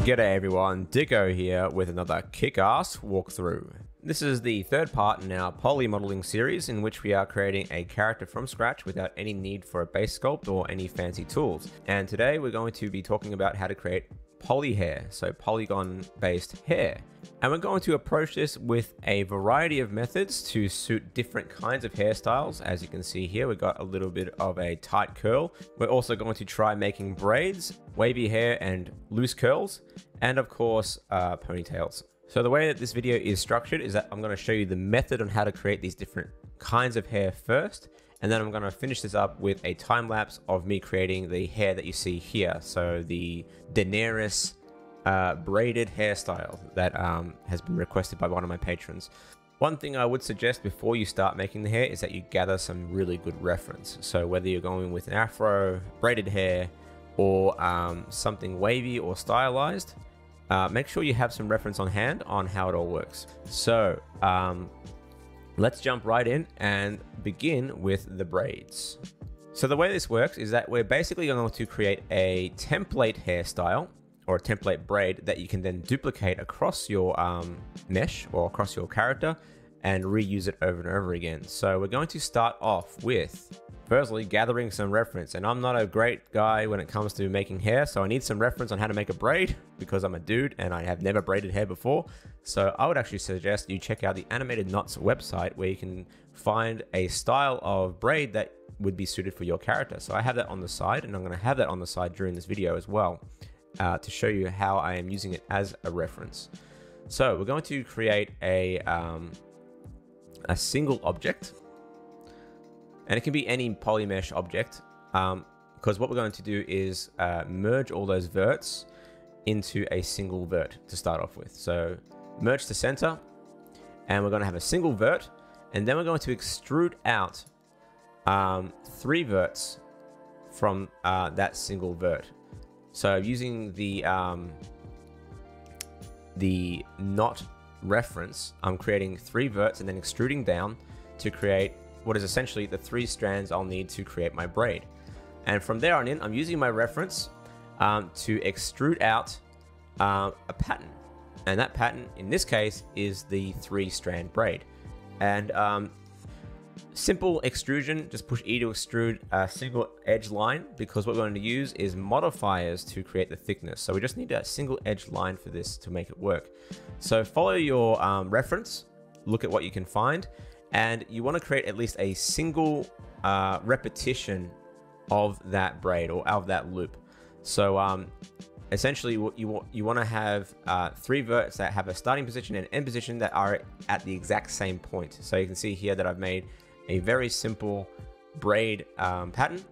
G'day everyone, Dicko here with another kick-ass walkthrough. This is the third part in our poly modeling series in which we are creating a character from scratch without any need for a base sculpt or any fancy tools. And today we're going to be talking about how to create poly hair, so polygon based hair. And we're going to approach this with a variety of methods to suit different kinds of hairstyles. As you can see here, we've got a little bit of a tight curl. We're also going to try making braids, wavy hair and loose curls, and of course ponytails. So the way that this video is structured is that I'm going to show you the method on how to create these different kinds of hair first, and then I'm going to finish this up with a time lapse of me creating the hair that you see here. So the Daenerys braided hairstyle that has been requested by one of my patrons. One thing I would suggest before you start making the hair is that you gather some really good reference. So whether you're going with an afro, braided hair, or something wavy or stylized, make sure you have some reference on hand on how it all works. So let's jump right in and begin with the braids. So the way this works is that we're basically going to create a template hairstyle or a template braid that you can then duplicate across your mesh or across your character and reuse it over and over again. So we're going to start off with firstly gathering some reference, and I'm not a great guy when it comes to making hair, so I need some reference on how to make a braid because I'm a dude and I have never braided hair before. So I would actually suggest you check out the Animated Knots website where you can find a style of braid that would be suited for your character. So I have that on the side, and I'm going to have that on the side during this video as well to show you how I am using it as a reference. So we're going to create a single object. And it can be any polymesh object, because what we're going to do is merge all those verts into a single vert to start off with. So merge to center, and we're going to have a single vert, and then we're going to extrude out 3 verts from that single vert. So using the knot reference, I'm creating 3 verts and then extruding down to create what is essentially the 3 strands I'll need to create my braid. And from there on in, I'm using my reference to extrude out a pattern. And that pattern, in this case, is the 3-strand braid. And simple extrusion, just push E to extrude a single edge line, because what we're going to use is modifiers to create the thickness. So we just need a single edge line for this to make it work. So follow your reference, look at what you can find, and you want to create at least a single repetition of that braid or of that loop. So essentially what you want to have 3 verts that have a starting position and end position that are at the exact same point. So you can see here that I've made a very simple braid pattern,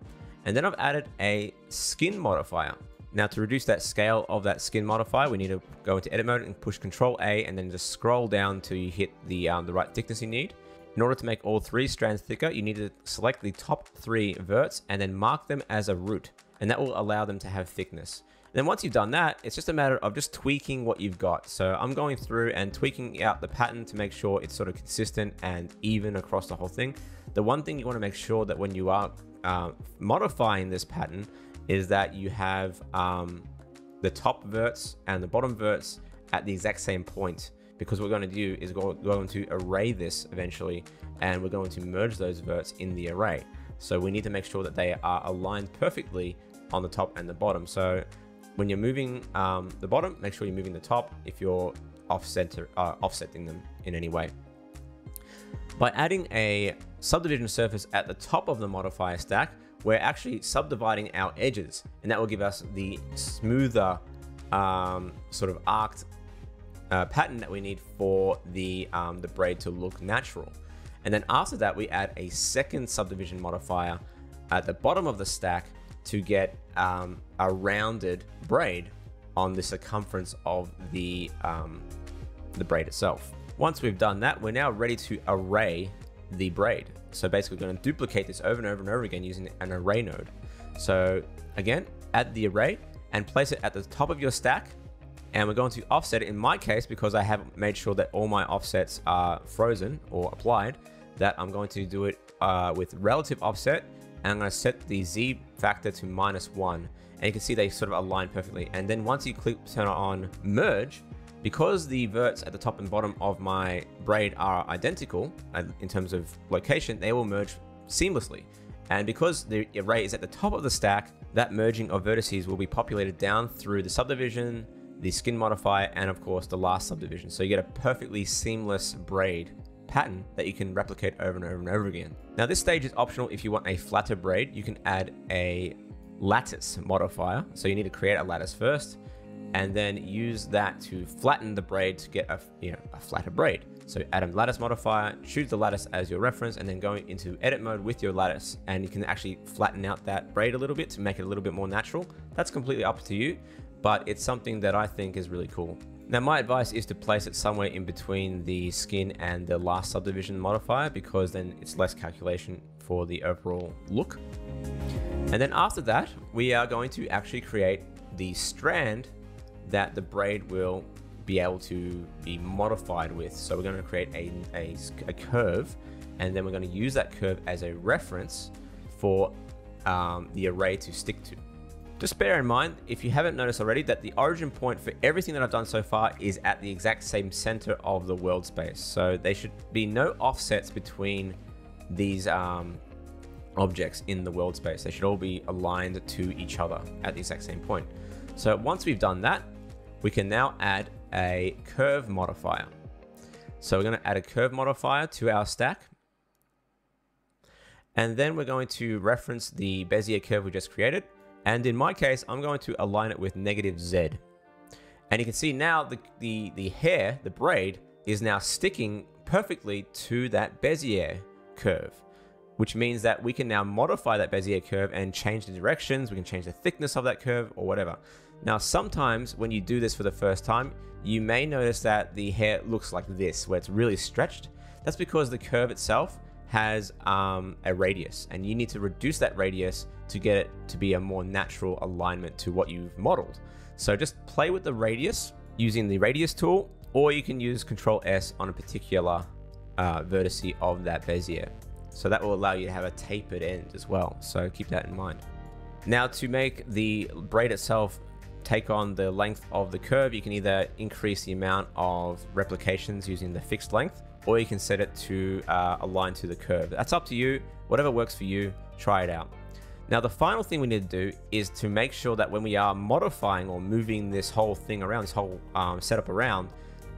and then I've added a skin modifier. Now to reduce that scale of that skin modifier, we need to go into edit mode and push Control A and then just scroll down till you hit the right thickness you need. In order to make all 3 strands thicker, you need to select the top 3 verts and then mark them as a root, and that will allow them to have thickness. And then once you've done that, it's just a matter of just tweaking what you've got. So I'm going through and tweaking out the pattern to make sure it's sort of consistent and even across the whole thing. The one thing you want to make sure that when you are modifying this pattern is that you have the top verts and the bottom verts at the exact same point. Because what we're going to do is we're going to array this eventually, and we're going to merge those verts in the array. So we need to make sure that they are aligned perfectly on the top and the bottom. So when you're moving the bottom, make sure you're moving the top if you're offsetting them in any way. By adding a subdivision surface at the top of the modifier stack, we're actually subdividing our edges, and that will give us the smoother sort of arced pattern that we need for the braid to look natural. And then after that, we add a second subdivision modifier at the bottom of the stack to get a rounded braid on the circumference of the braid itself. Once we've done that, we're now ready to array the braid. So basically we're going to duplicate this over and over and over again using an array node. So again, add the array and place it at the top of your stack. And we're going to offset it. In my case, because I have made sure that all my offsets are frozen or applied, that I'm going to do it with relative offset, and I'm going to set the Z factor to -1. and you can see they sort of align perfectly. And then once you turn on merge, because the verts at the top and bottom of my braid are identical in terms of location, they will merge seamlessly. And because the array is at the top of the stack, that merging of vertices will be populated down through the subdivision, the skin modifier, and of course the last subdivision. So you get a perfectly seamless braid pattern that you can replicate over and over and over again. Now this stage is optional. If you want a flatter braid, you can add a lattice modifier. So you need to create a lattice first, and then use that to flatten the braid to get a flatter braid. So add a lattice modifier, choose the lattice as your reference, and then go into edit mode with your lattice, and you can actually flatten out that braid a little bit to make it a little bit more natural. That's completely up to you, but it's something that I think is really cool. Now my advice is to place it somewhere in between the skin and the last subdivision modifier, because then it's less calculation for the overall look. And then after that, we are going to actually create the strand that the braid will be able to be modified with. So we're going to create a curve, and then we're going to use that curve as a reference for the array to stick to. Just bear in mind, if you haven't noticed already, that the origin point for everything that I've done so far is at the exact same center of the world space. So there should be no offsets between these objects in the world space. They should all be aligned to each other at the exact same point. So once we've done that, we can now add a curve modifier. So we're going to add a curve modifier to our stack. And then we're going to reference the Bezier curve we just created. And in my case, I'm going to align it with -Z. And you can see now the hair, the braid, is now sticking perfectly to that Bezier curve, which means that we can now modify that Bezier curve and change the directions. We can change the thickness of that curve or whatever. Now, sometimes when you do this for the first time, you may notice that the hair looks like this, where it's really stretched. That's because the curve itself has a radius, and you need to reduce that radius to get it to be a more natural alignment to what you've modeled. So just play with the radius using the radius tool, or you can use Control S on a particular vertice of that Bezier. So that will allow you to have a tapered end as well. So keep that in mind. Now, to make the braid itself take on the length of the curve, you can either increase the amount of replications using the fixed length, or you can set it to align to the curve. That's up to you. Whatever works for you, try it out. Now, the final thing we need to do is to make sure that when we are modifying or moving this whole thing around, this whole setup around,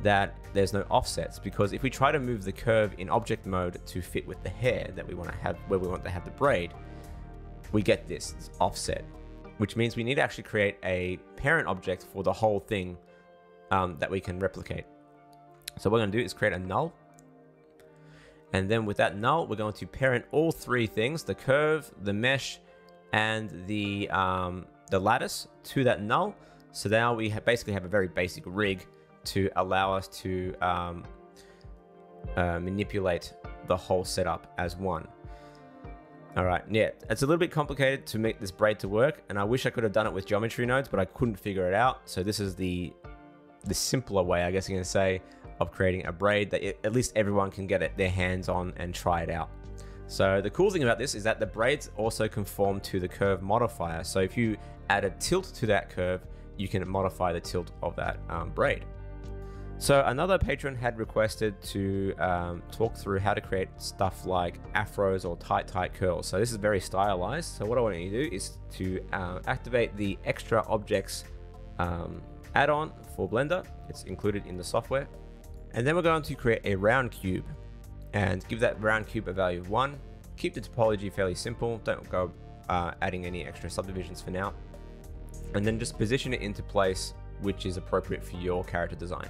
that there's no offsets. Because if we try to move the curve in object mode to fit with the hair that we want to have, where we want to have the braid, we get this offset, which means we need to actually create a parent object for the whole thing that we can replicate. So what we're going to do is create a null. And then with that null, we're going to parent all three things, the curve, the mesh, and the lattice to that null. So now we basically have a very basic rig to allow us to manipulate the whole setup as one. All right, yeah, it's a little bit complicated to make this braid to work, and I wish I could have done it with geometry nodes, but I couldn't figure it out. So this is the simpler way, I guess you can say, of creating a braid that at least everyone can get their hands on and try it out. So the cool thing about this is that the braids also conform to the curve modifier. So if you add a tilt to that curve, you can modify the tilt of that braid. So another patron had requested to talk through how to create stuff like afros or tight curls. So this is very stylized. So what I want you to do is to activate the extra objects add-on for Blender. It's included in the software. And then we're going to create a round cube and give that round cube a value of 1. Keep the topology fairly simple. Don't go adding any extra subdivisions for now. And then just position it into place, which is appropriate for your character design.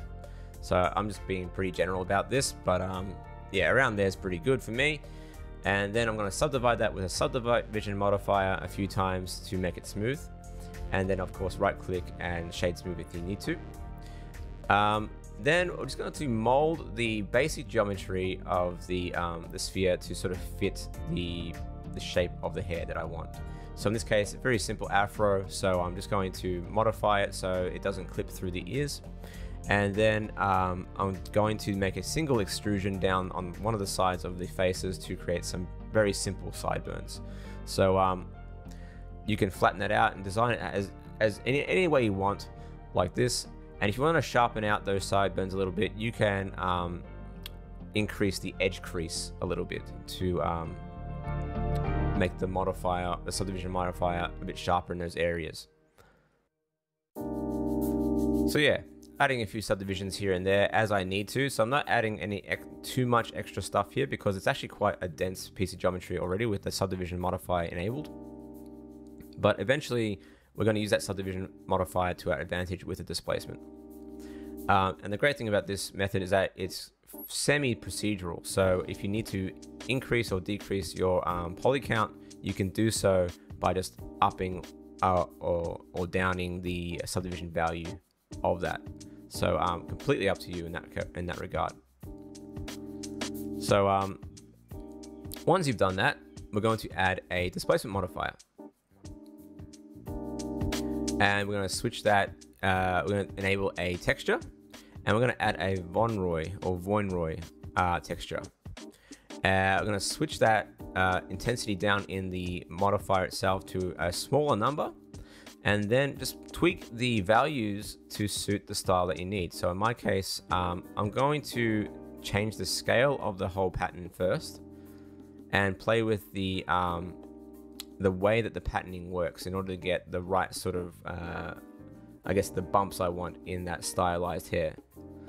So I'm just being pretty general about this, but yeah, around there is pretty good for me. And then I'm going to subdivide that with a subdivision modifier a few times to make it smooth. And then of course, right click and shade smooth if you need to. Then we're just going to mold the basic geometry of the sphere to sort of fit the shape of the hair that I want. So in this case, a very simple afro. So I'm just going to modify it so it doesn't clip through the ears. And then I'm going to make a single extrusion down on one of the sides of the faces to create some very simple sideburns. So you can flatten that out and design it as any way you want, like this. And if you want to sharpen out those sideburns a little bit, you can increase the edge crease a little bit to make the subdivision modifier a bit sharper in those areas. So yeah, adding a few subdivisions here and there as I need to. So I'm not adding too much extra stuff here because it's actually quite a dense piece of geometry already with the subdivision modifier enabled. But eventually we're going to use that subdivision modifier to our advantage with the displacement. And the great thing about this method is that it's semi-procedural. So if you need to increase or decrease your poly count, you can do so by just upping or downing the subdivision value of that. So completely up to you in that regard. So once you've done that, we're going to add a displacement modifier. And we're going to switch that, we're going to enable a texture, and we're going to add a Voinroy texture. We're going to switch that intensity down in the modifier itself to a smaller number, and then just tweak the values to suit the style that you need. So in my case, I'm going to change the scale of the whole pattern first and play with the way that the patterning works in order to get the right sort of, I guess, the bumps I want in that stylized hair.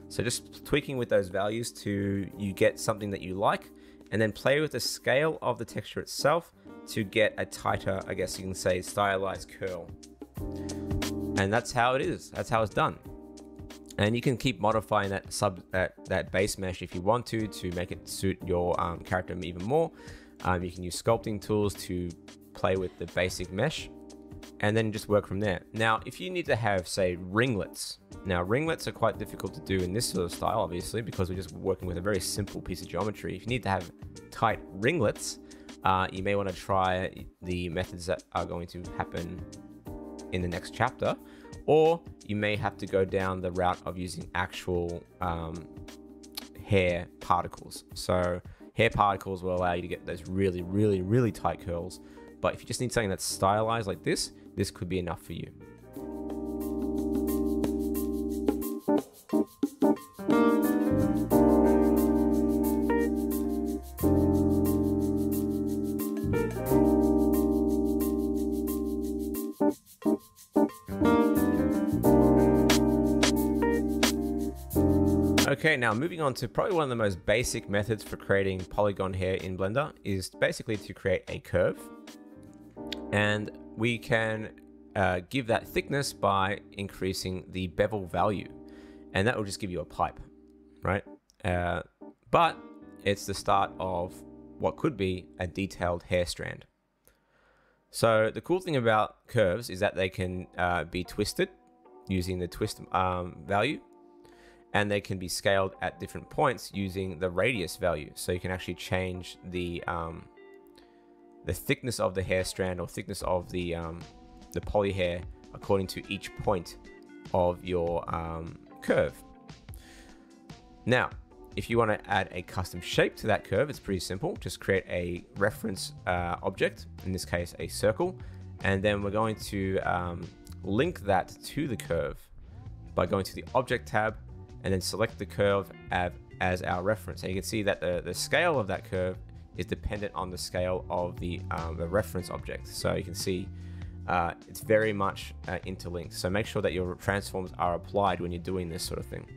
So just tweaking with those values to you get something that you like, and then play with the scale of the texture itself to get a tighter, I guess you can say, stylized curl. And that's how it is. That's how it's done. And you can keep modifying that base mesh if you want to make it suit your character even more. You can use sculpting tools to play with the basic mesh and then just work from there. Now, if you need to have, say, ringlets. Now, ringlets are quite difficult to do in this sort of style, obviously, because we're just working with a very simple piece of geometry. If you need to have tight ringlets, you may want to try the methods that are going to happen in the next chapter, or you may have to go down the route of using actual hair particles. So hair particles will allow you to get those really, really, really tight curls. But if you just need something that's stylized like this could be enough for you. Okay, now moving on to probably one of the most basic methods for creating polygon hair in Blender is basically to create a curve. And we can give that thickness by increasing the bevel value. And that will just give you a pipe, right? But it's the start of what could be a detailed hair strand. So the cool thing about curves is that they can be twisted using the twist value. And they can be scaled at different points using the radius value. So you can actually change the thickness of the hair strand or thickness of the poly hair according to each point of your curve. Now, if you want to add a custom shape to that curve, it's pretty simple. Just create a reference object, in this case a circle, and then we're going to link that to the curve by going to the Object tab and then select the curve as our reference. And you can see that the scale of that curve is dependent on the scale of the reference object. So you can see it's very much interlinked. So make sure that your transforms are applied when you're doing this sort of thing.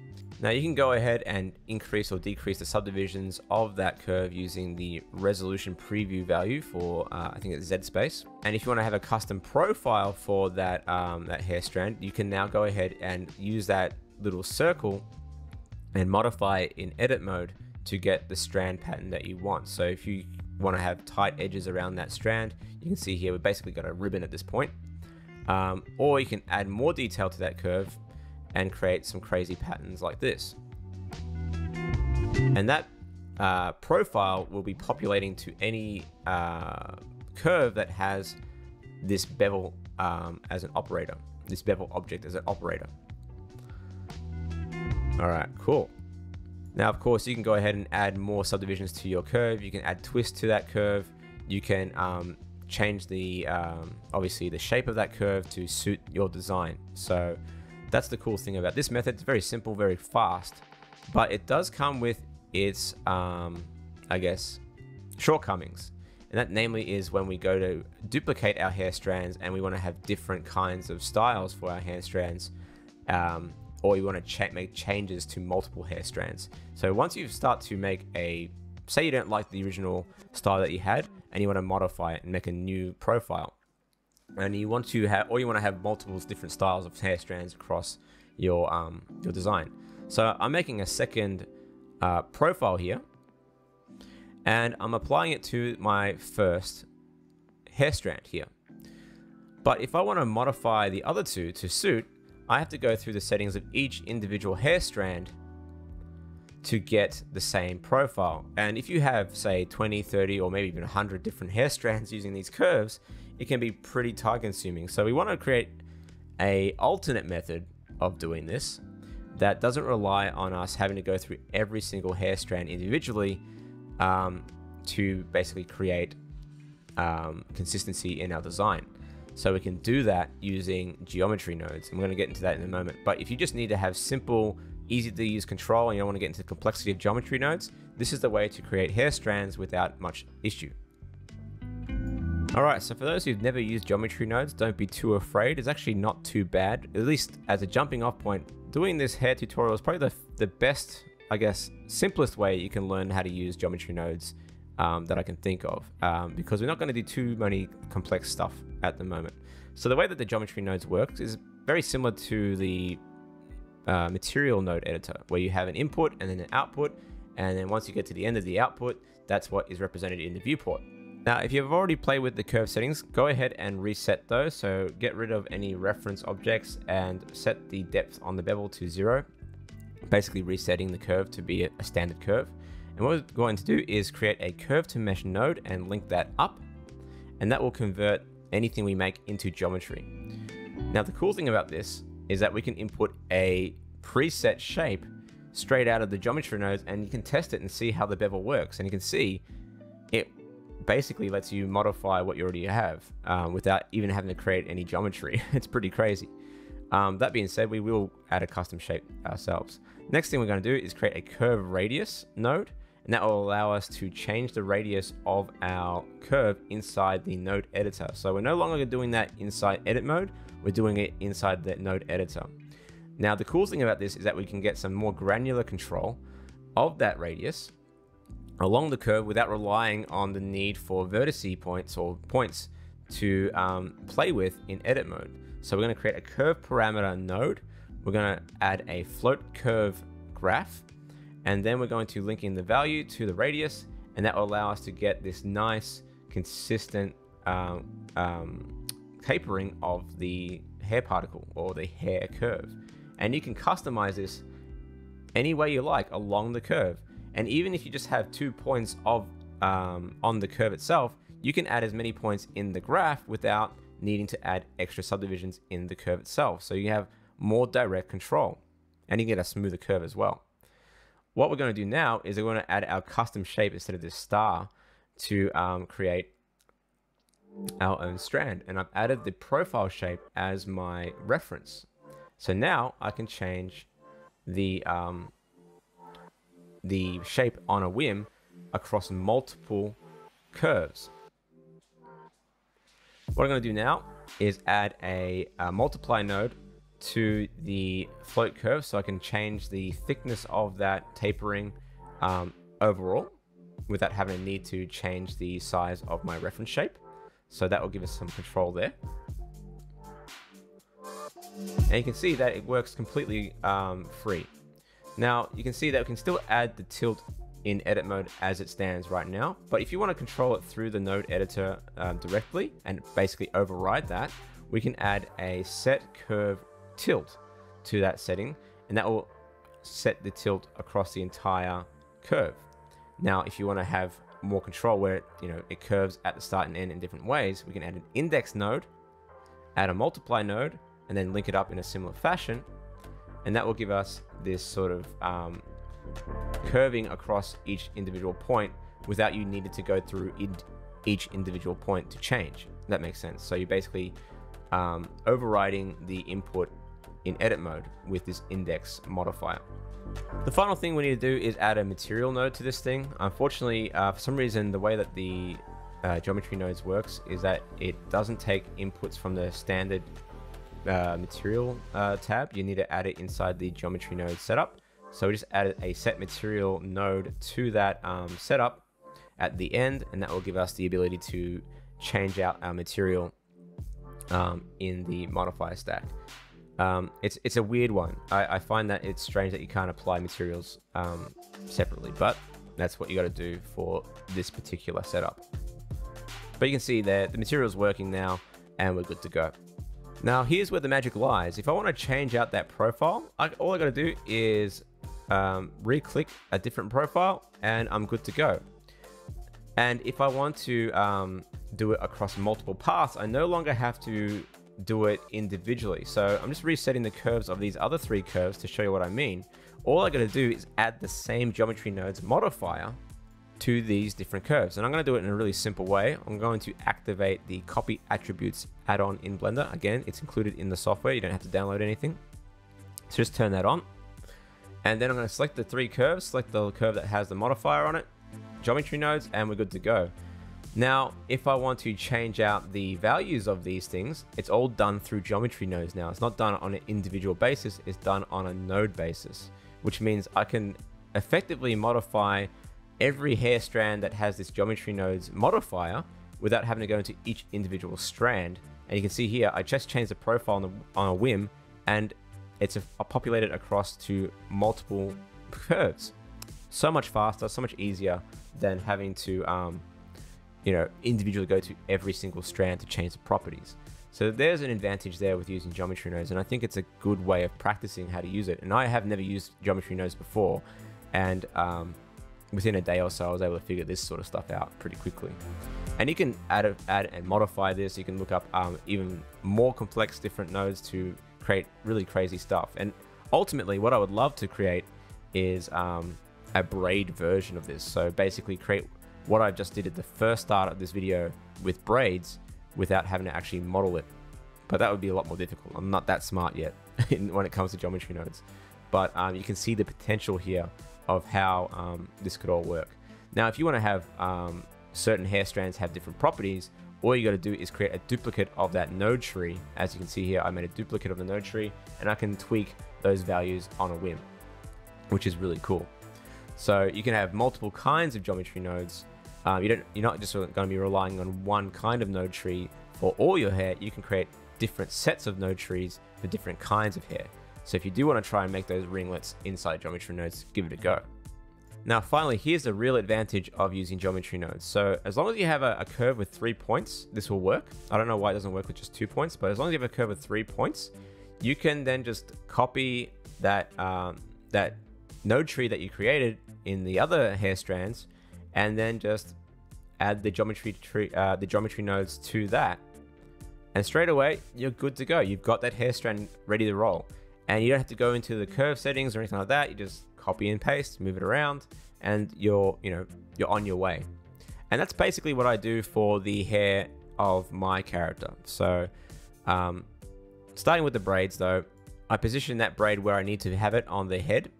Now you can go ahead and increase or decrease the subdivisions of that curve using the resolution preview value for I think it's Z space. And if you want to have a custom profile for that hair strand, you can now go ahead and use that little circle and modify it in edit mode to get the strand pattern that you want. So if you want to have tight edges around that strand, you can see here we've basically got a ribbon at this point. Or you can add more detail to that curve and create some crazy patterns like this. And that profile will be populating to any curve that has this bevel as an operator, this bevel object as an operator. All right, cool. Now, of course, you can go ahead and add more subdivisions to your curve. You can add twists to that curve. You can change the obviously the shape of that curve to suit your design. So that's the cool thing about this method. It's very simple, very fast, but it does come with its I guess shortcomings, and that namely is when we go to duplicate our hair strands and we want to have different kinds of styles for our hair strands, or you want to make changes to multiple hair strands. So once you start to make say you don't like the original style that you had and you want to modify it and make a new profile, and you want to have multiple different styles of hair strands across your design. So I'm making a second profile here, and I'm applying it to my first hair strand here. But if I want to modify the other two to suit, I have to go through the settings of each individual hair strand to get the same profile. And if you have, say, 20, 30, or maybe even 100 different hair strands using these curves, it can be pretty time consuming. So we want to create an alternate method of doing this that doesn't rely on us having to go through every single hair strand individually to basically create consistency in our design. So we can do that using geometry nodes. I'm going to get into that in a moment. But if you just need to have simple, easy to use control and you don't want to get into the complexity of geometry nodes, this is the way to create hair strands without much issue. Alright, so for those who've never used geometry nodes, don't be too afraid. It's actually not too bad. At least as a jumping off point, doing this hair tutorial is probably the best, I guess, simplest way you can learn how to use geometry nodes that I can think of, because we're not going to do too many complex stuff at the moment. So the way that the geometry nodes works is very similar to the material node editor, where you have an input and then an output, and then once you get to the end of the output, that's what is represented in the viewport. Now, if you've already played with the curve settings, go ahead and reset those. So get rid of any reference objects and set the depth on the bevel to 0, basically resetting the curve to be a standard curve. And what we're going to do is create a curve to mesh node and link that up, and that will convert anything we make into geometry. Now, the cool thing about this is that we can input a preset shape straight out of the geometry nodes, and you can test it and see how the bevel works. And you can see it basically lets you modify what you already have without even having to create any geometry. It's pretty crazy. That being said, we will add a custom shape ourselves. Next thing we're going to do is create a curve radius node, and that will allow us to change the radius of our curve inside the node editor. So we're no longer doing that inside edit mode, we're doing it inside the node editor. Now, the cool thing about this is that we can get some more granular control of that radius along the curve without relying on the need for vertice points or points to play with in edit mode. So we're going to create a curve parameter node. We're going to add a float curve graph, and then we're going to link in the value to the radius, and that will allow us to get this nice consistent tapering of the hair particle or the hair curve. And you can customize this any way you like along the curve. And even if you just have 2 points of on the curve itself, you can add as many points in the graph without needing to add extra subdivisions in the curve itself. So you have more direct control, and you can get a smoother curve as well. What we're going to do now is we're going to add our custom shape instead of this star to create our own strand. And I've added the profile shape as my reference. So now I can change the shape on a whim across multiple curves. What I'm going to do now is add a multiply node to the float curve, so I can change the thickness of that tapering overall without having a need to change the size of my reference shape. So that will give us some control there. And you can see that it works completely free. Now you can see that we can still add the tilt in edit mode as it stands right now, but if you want to control it through the node editor directly and basically override that, we can add a set curve tilt to that setting, and that will set the tilt across the entire curve. Now if you want to have more control where it curves at the start and end in different ways, we can add an index node, add a multiply node, and then link it up in a similar fashion, and that will give us this sort of curving across each individual point without you needing to go through each individual point to change. That makes sense. So you're basically overriding the input in edit mode with this index modifier. The final thing we need to do is add a material node to this thing. Unfortunately, for some reason, the way that the geometry nodes works is that it doesn't take inputs from the standard material tab. You need to add it inside the geometry node setup. So we just added a set material node to that setup at the end, and that will give us the ability to change out our material in the modifier stack. It's a weird one. I find that it's strange that you can't apply materials separately, but that's what you got to do for this particular setup. But you can see there, the material is working now, and we're good to go. Now, here's where the magic lies. If I want to change out that profile, all I got to do is re-click a different profile, and I'm good to go. And if I want to do it across multiple paths, I no longer have to do it individually. So I'm just resetting the curves of these other 3 curves to show you what I mean. All I got to do is add the same geometry nodes modifier to these different curves. And I'm going to do it in a really simple way. I'm going to activate the copy attributes add-on in Blender. Again, it's included in the software. You don't have to download anything. So just turn that on. And then I'm going to select the 3 curves, select the curve that has the modifier on it, geometry nodes, and we're good to go. Now, if I want to change out the values of these things, it's all done through geometry nodes now. It's not done on an individual basis, it's done on a node basis, which means I can effectively modify every hair strand that has this geometry nodes modifier without having to go into each individual strand. And you can see here, I just changed the profile on a whim, and it's populated across to multiple curves. So much faster, so much easier than having to individually go to every single strand to change the properties. So there's an advantage there with using geometry nodes, and I think it's a good way of practicing how to use it. And I have never used geometry nodes before, and within a day or so I was able to figure this sort of stuff out pretty quickly. And you can add and modify this. You can look up even more complex different nodes to create really crazy stuff. And ultimately what I would love to create is a braid version of this. So basically create what I just did at the first start of this video with braids without having to actually model it. But that would be a lot more difficult. I'm not that smart yet when it comes to geometry nodes. But you can see the potential here of how this could all work. Now, if you want to have certain hair strands have different properties, all you got to do is create a duplicate of that node tree. As you can see here, I made a duplicate of the node tree, and I can tweak those values on a whim, which is really cool. So you can have multiple kinds of geometry nodes. You're not just going to be relying on one kind of node tree for all your hair. You can create different sets of node trees for different kinds of hair. So if you do want to try and make those ringlets inside geometry nodes, give it a go. Now, finally, here's the real advantage of using geometry nodes. So as long as you have a curve with 3 points, this will work. I don't know why it doesn't work with just 2 points, but as long as you have a curve with 3 points, you can then just copy that that node tree that you created in the other hair strands, and then just add the geometry nodes to that, and straight away you're good to go. You've got that hair strand ready to roll, and you don't have to go into the curve settings or anything like that. You just copy and paste, move it around, and you're on your way. And that's basically what I do for the hair of my character. So starting with the braids though, I position that braid where I need to have it on the head,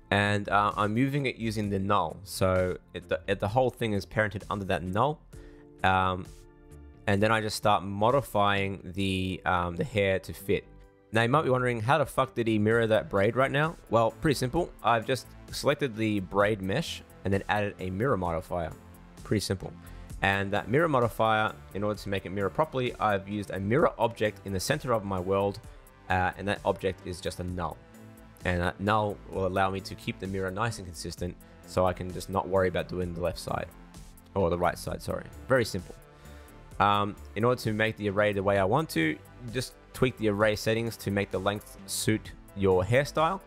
and I'm moving it using the null. So the whole thing is parented under that null, and then I just start modifying the hair to fit. Now you might be wondering, how the fuck did he mirror that braid right now? Well, pretty simple. I've just selected the braid mesh and then added a mirror modifier. Pretty simple. And that mirror modifier, in order to make it mirror properly, I've used a mirror object in the center of my world, and that object is just a null. And that null will allow me to keep the mirror nice and consistent, so I can just not worry about doing the left side, or the right side, sorry. Very simple. In order to make the array the way I want to, just tweak the array settings to make the length suit your hairstyle.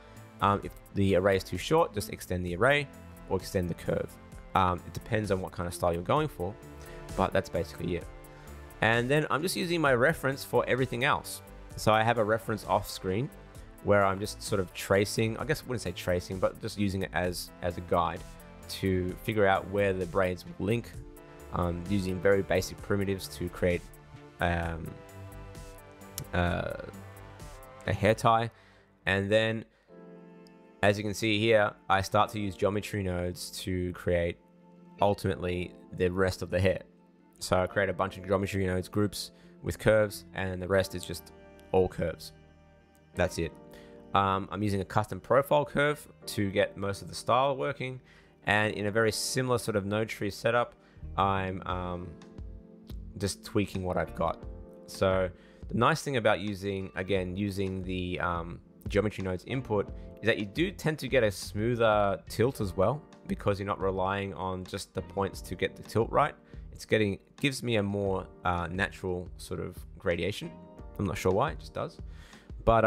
If the array is too short, just extend the array or extend the curve. It depends on what kind of style you're going for, but that's basically it. And then I'm just using my reference for everything else. So I have a reference off screen where I'm just sort of tracing, I guess I wouldn't say tracing, but just using it as a guide to figure out where the braids will link using very basic primitives to create a hair tie. And then, as you can see here, I start to use geometry nodes to create ultimately the rest of the hair. So I create a bunch of geometry nodes groups with curves, and the rest is just all curves. That's it. I'm using a custom profile curve to get most of the style working, and in a very similar sort of node tree setup, I'm just tweaking what I've got. So the nice thing about using the geometry nodes input is that you do tend to get a smoother tilt as well, because you're not relying on just the points to get the tilt right. Gives me a more natural sort of gradation. I'm not sure why, it just does. But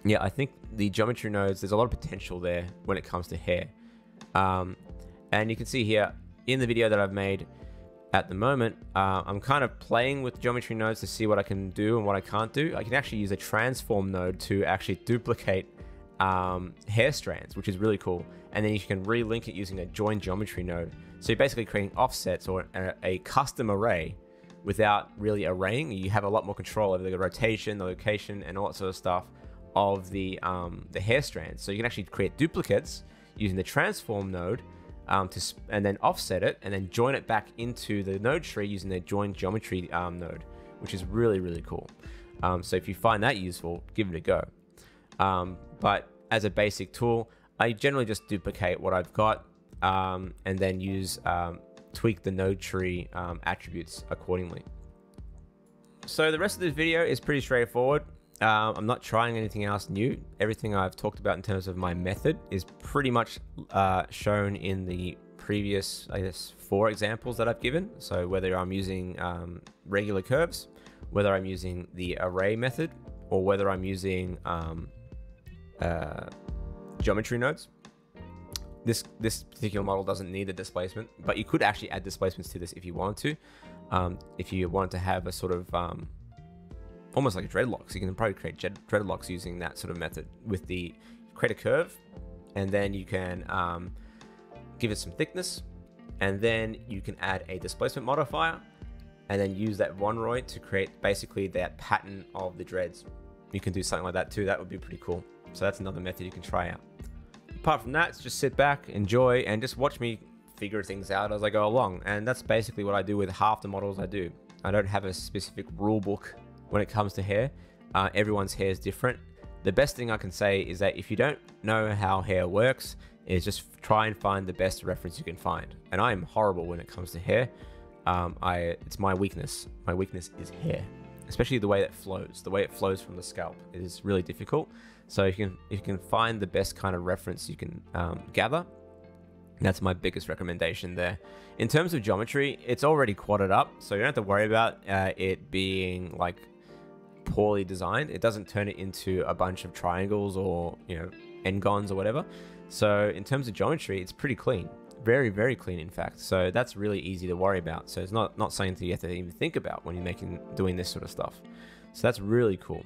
yeah, I think the geometry nodes, there's a lot of potential there when it comes to hair. And you can see here in the video that I've made at the moment, I'm kind of playing with geometry nodes to see what I can do and what I can't do. I can actually use a transform node to actually duplicate hair strands, which is really cool. And then you can relink it using a join geometry node. So you're basically creating offsets or a custom array without really arraying. You have a lot more control over the rotation, the location, and all that sort of stuff of the hair strands. So you can actually create duplicates using the transform node and then offset it and then join it back into the node tree using the join geometry node, which is really, really cool. So if you find that useful, give it a go. But as a basic tool, I generally just duplicate what I've got and then tweak the node tree attributes accordingly. So the rest of this video is pretty straightforward. I'm not trying anything else new. Everything I've talked about in terms of my method is pretty much shown in the previous, I guess, 4 examples that I've given. So whether I'm using regular curves, whether I'm using the array method, or whether I'm using geometry nodes. This particular model doesn't need a displacement, but you could actually add displacements to this if you wanted to. If you wanted to have a sort of almost like a dreadlocks, you can probably create dreadlocks using that sort of method with create a curve, and then you can give it some thickness, and then you can add a displacement modifier, and then use that Vonroy to create basically that pattern of the dreads. You can do something like that too. That would be pretty cool. So that's another method you can try out. Apart from that, just sit back, enjoy, and just watch me figure things out as I go along. And that's basically what I do with half the models I do. I don't have a specific rule book when it comes to hair. Everyone's hair is different. The best thing I can say is that if you don't know how hair works, is just try and find the best reference you can find. And I am horrible when it comes to hair. It's my weakness. My weakness is hair, especially the way that flows. The way it flows from the scalp is really difficult. So if you can find the best kind of reference you can gather, that's my biggest recommendation there. In terms of geometry, it's already quadded up, so you don't have to worry about it being like poorly designed. It doesn't turn it into a bunch of triangles or, you know, n-gons or whatever. So in terms of geometry, it's pretty clean. Very, very clean, in fact. So that's really easy to worry about. So it's not something that you have to even think about when you're doing this sort of stuff. So that's really cool.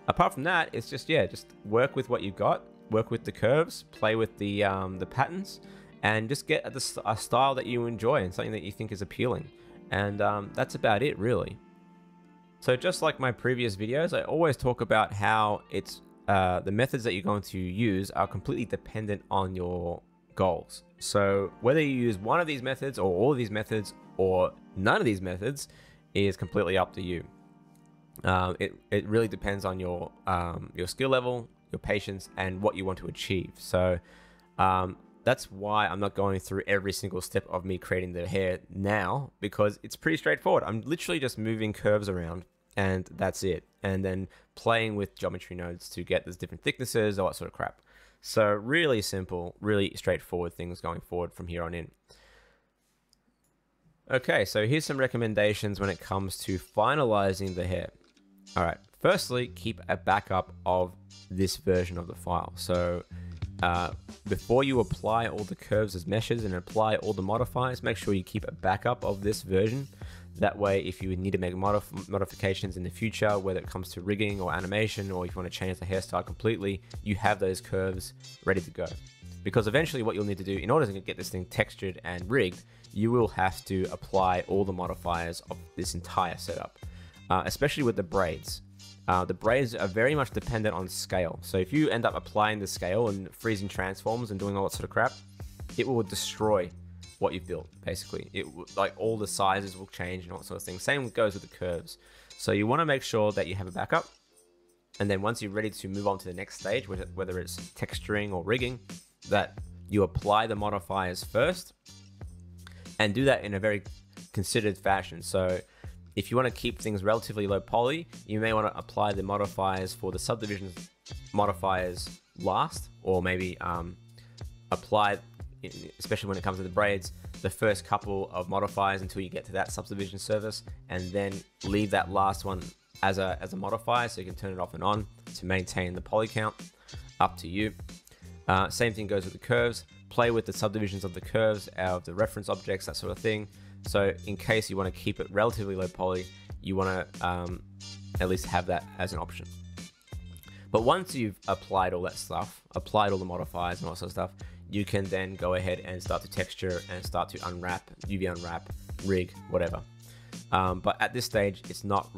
Apart from that, it's just, yeah, just work with what you've got, work with the curves, play with the patterns, and just get a style that you enjoy and something that you think is appealing. And that's about it, really. So just like my previous videos, I always talk about how it's the methods that you're going to use are completely dependent on your goals. So whether you use one of these methods or all of these methods or none of these methods is completely up to you. It really depends on your skill level, your patience, and what you want to achieve. So that's why I'm not going through every single step of me creating the hair now, because it's pretty straightforward. I'm literally just moving curves around and that's it. And then playing with geometry nodes to get those different thicknesses, all that sort of crap. So really simple, really straightforward things going forward from here on in. Okay, so here's some recommendations when it comes to finalizing the hair. All right, firstly, keep a backup of this version of the file. So before you apply all the curves as meshes and apply all the modifiers, make sure you keep a backup of this version. That way, if you need to make modifications in the future, whether it comes to rigging or animation, or if you want to change the hairstyle completely, you have those curves ready to go. Because eventually what you'll need to do in order to get this thing textured and rigged you will have to apply all the modifiers of this entire setup, especially with the braids. The braids are very much dependent on scale. So if you end up applying the scale and freezing transforms and doing all that sort of crap, it will destroy what you've built, basically. Like all the sizes will change and all that sort of thing. Same goes with the curves. So you want to make sure that you have a backup. And then once you're ready to move on to the next stage, whether it's texturing or rigging, that you apply the modifiers first and do that in a very considered fashion. So if you want to keep things relatively low poly, you may want to apply the modifiers for the subdivision modifiers last, or maybe apply, especially when it comes to the braids, the first couple of modifiers until you get to that subdivision surface, and then leave that last one as a modifier so you can turn it off and on to maintain the poly count. Up to you. Same thing goes with the curves. Play with the subdivisions of the curves out of the reference objects, that sort of thing. So in case you want to keep it relatively low poly, you want to at least have that as an option. But once you've applied all that stuff, applied all the modifiers and all that sort of stuff, you can then go ahead and start to texture and start to unwrap, UV unwrap, rig, whatever. But at this stage, it's not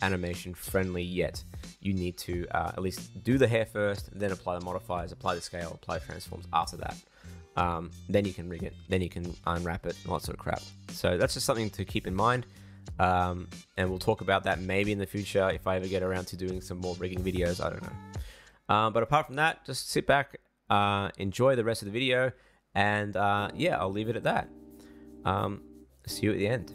animation friendly yet. You need to at least do the hair first, and then apply the modifiers, apply the scale, apply transforms after that. Then you can rig it, then you can unwrap it, and all that sort of crap. So that's just something to keep in mind. And we'll talk about that maybe in the future if I ever get around to doing some more rigging videos, I don't know. But apart from that, just sit back, enjoy the rest of the video, and yeah, I'll leave it at that. See you at the end.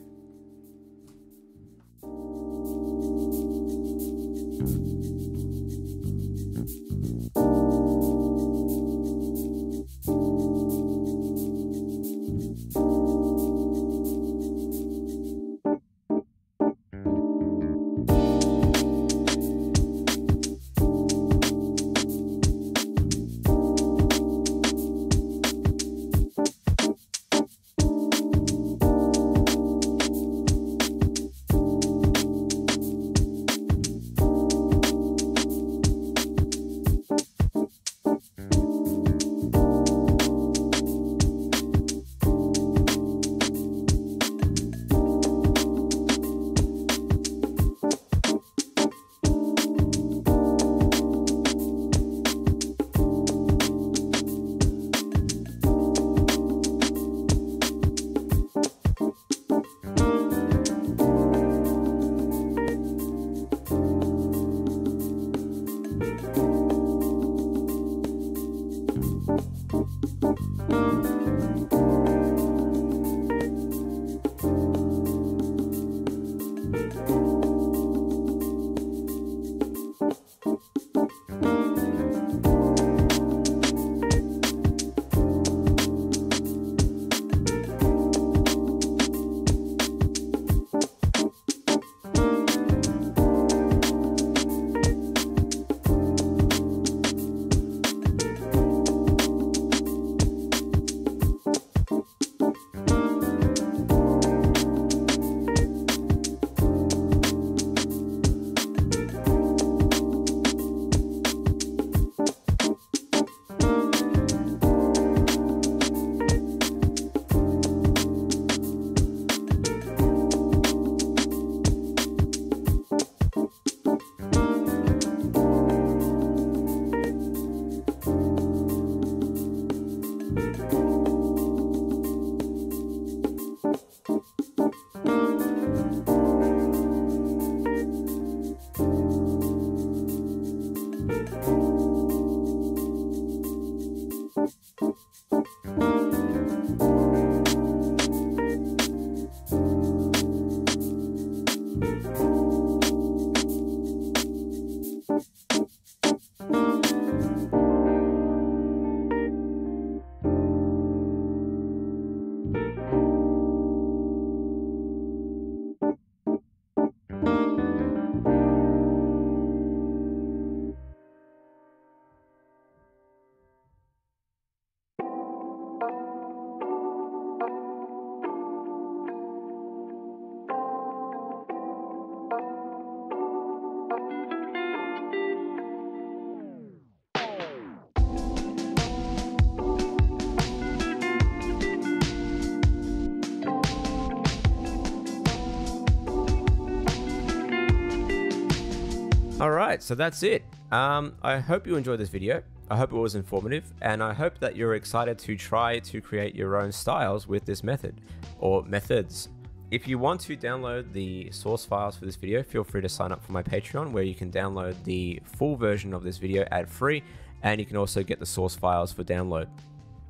right, so that's it. I hope you enjoyed this video. I hope it was informative, and I hope that you're excited to try to create your own styles with this method, or methods. If you want to download the source files for this video, feel free to sign up for my Patreon, where you can download the full version of this video ad-free, and you can also get the source files for download.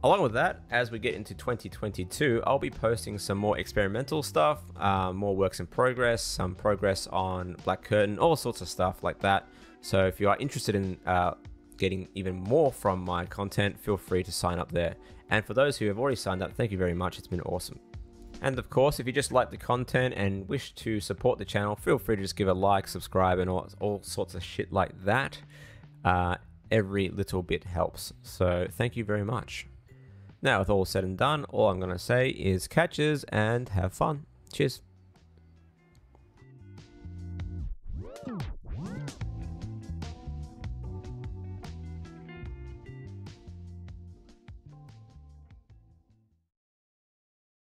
Along with that, as we get into 2022, I'll be posting some more experimental stuff, more works in progress, some progress on Black Curtain, all sorts of stuff like that. So if you are interested in getting even more from my content, feel free to sign up there. And for those who have already signed up, thank you very much. It's been awesome. And of course, if you just like the content and wish to support the channel, feel free to just give a like, subscribe, and all sorts of shit like that. Every little bit helps. So thank you very much. Now, with all said and done, all I'm going to say is catches and have fun. Cheers.